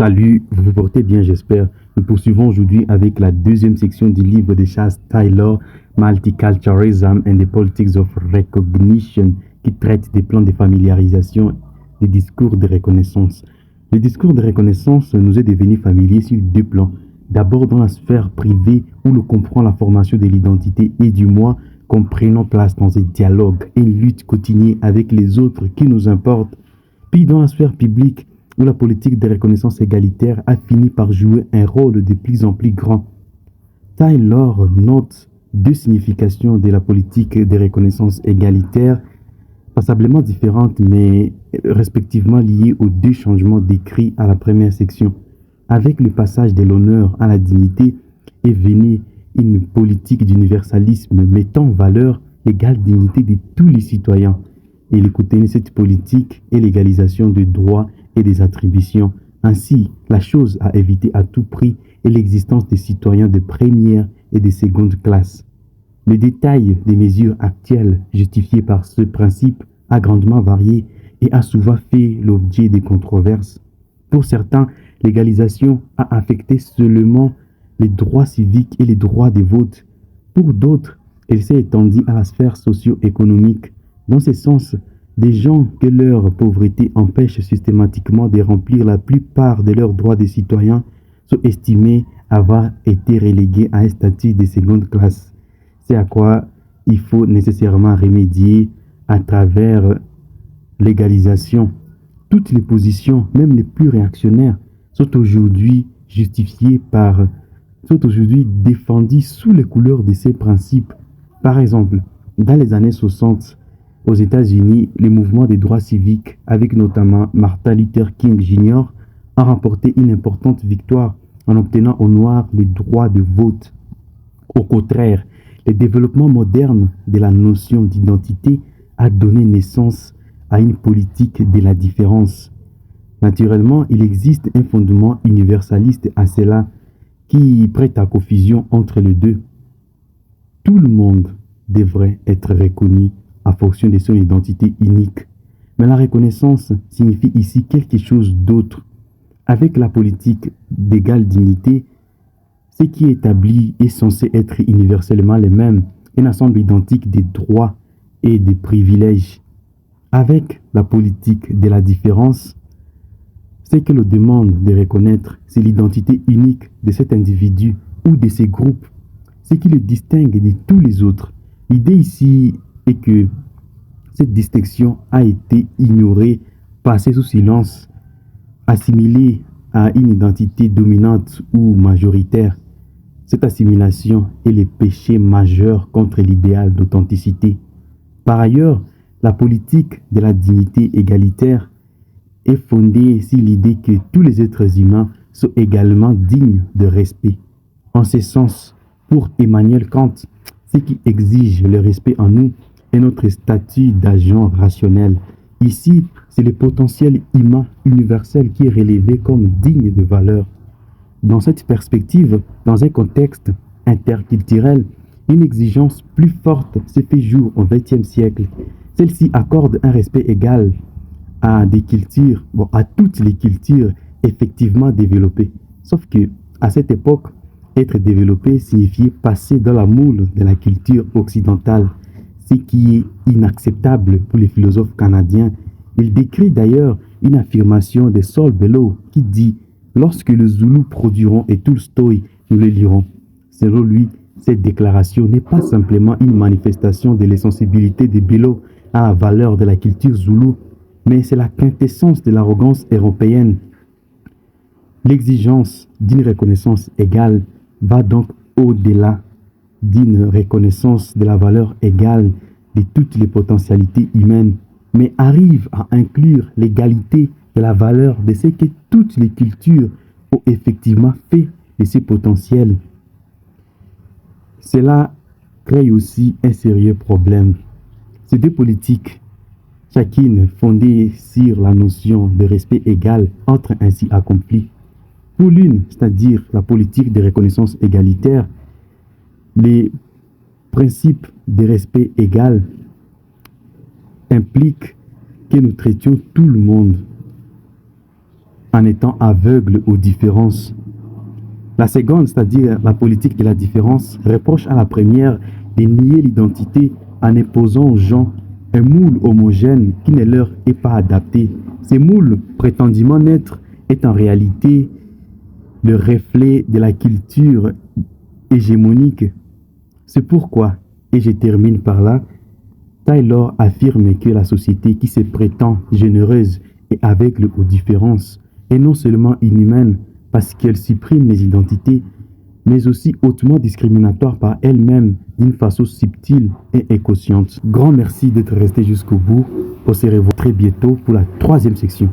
Salut, vous vous portez bien, j'espère. Nous poursuivons aujourd'hui avec la deuxième section du livre de Charles Taylor, Multiculturalism and the Politics of Recognition, qui traite des plans de familiarisation des discours de reconnaissance. Le discours de reconnaissance nous est devenu familier sur deux plans. D'abord dans la sphère privée, où l'on comprend la formation de l'identité et du moi, comme prenant place dans un dialogue et une lutte quotidienne avec les autres qui nous importent. Puis dans la sphère publique, où la politique de reconnaissance égalitaire a fini par jouer un rôle de plus en plus grand. Taylor note deux significations de la politique de reconnaissance égalitaire, passablement différentes, mais respectivement liées aux deux changements décrits à la première section. Avec le passage de l'honneur à la dignité est venue une politique d'universalisme mettant en valeur l'égale dignité de tous les citoyens. Et le côté de cette politique est l'égalisation des droits et des attributions. Ainsi, la chose à éviter à tout prix est l'existence des citoyens de première et de seconde classe. Le détail des mesures actuelles justifiées par ce principe a grandement varié et a souvent fait l'objet de controverses. Pour certains, l'égalisation a affecté seulement les droits civiques et les droits de vote. Pour d'autres, elle s'est étendue à la sphère socio-économique. Dans ce sens, des gens que leur pauvreté empêche systématiquement de remplir la plupart de leurs droits de citoyens sont estimés avoir été relégués à un statut de seconde classe. C'est à quoi il faut nécessairement remédier à travers l'égalisation. Toutes les positions, même les plus réactionnaires, sont aujourd'hui sont aujourd'hui défendues sous les couleurs de ces principes. Par exemple, dans les années 60, aux États-Unis, les mouvements des droits civiques, avec notamment Martin Luther King Jr., ont remporté une importante victoire en obtenant aux Noirs le droit de vote. Au contraire, le développement moderne de la notion d'identité a donné naissance à une politique de la différence. Naturellement, il existe un fondement universaliste à cela qui prête à confusion entre les deux. Tout le monde devrait être reconnu en fonction de son identité unique. Mais la reconnaissance signifie ici quelque chose d'autre. Avec la politique d'égale dignité, ce qui est établi est censé être universellement le même, un ensemble identique des droits et des privilèges. Avec la politique de la différence, ce que l'on demande de reconnaître, c'est l'identité unique de cet individu ou de ces groupes, ce qui le distingue de tous les autres. L'idée ici est que cette distinction a été ignorée, passée sous silence, assimilée à une identité dominante ou majoritaire. Cette assimilation est le péché majeur contre l'idéal d'authenticité. Par ailleurs, la politique de la dignité égalitaire est fondée sur l'idée que tous les êtres humains sont également dignes de respect. En ce sens, pour Emmanuel Kant, ce qui exige le respect en nous est notre statut d'agent rationnel. Ici, c'est le potentiel humain universel qui est relevé comme digne de valeur. Dans cette perspective, dans un contexte interculturel, une exigence plus forte se fait jour au XXe siècle. Celle-ci accorde un respect égal à des cultures, à toutes les cultures effectivement développées. Sauf que, à cette époque, être développé signifiait passer dans la moule de la culture occidentale, ce qui est inacceptable pour les philosophes canadiens. Il décrit d'ailleurs une affirmation de Saul Bellow qui dit « Lorsque les Zoulous produiront et Tolstoï, nous les lirons ». Selon lui, cette déclaration n'est pas simplement une manifestation de l'insensibilité de Bellow à la valeur de la culture zoulou, mais c'est la quintessence de l'arrogance européenne. L'exigence d'une reconnaissance égale va donc au-delà d'une reconnaissance de la valeur égale de toutes les potentialités humaines, mais arrive à inclure l'égalité de la valeur de ce que toutes les cultures ont effectivement fait de ces potentiels. Cela crée aussi un sérieux problème. Ces deux politiques, chacune fondée sur la notion de respect égal, entrent ainsi à conflit. Pour l'une, c'est-à-dire la politique de reconnaissance égalitaire, les principes de respect égal impliquent que nous traitions tout le monde en étant aveugle aux différences. La seconde, c'est-à-dire la politique de la différence, reproche à la première de nier l'identité en imposant aux gens un moule homogène qui ne leur est pas adapté. Ce moule, prétendument neutre, est en réalité le reflet de la culture hégémonique. C'est pourquoi, et je termine par là, Taylor affirme que la société qui se prétend généreuse et aveugle aux différences est non seulement inhumaine parce qu'elle supprime les identités, mais aussi hautement discriminatoire par elle-même d'une façon subtile et inconsciente. Grand merci d'être resté jusqu'au bout. On se revoit très bientôt pour la troisième section.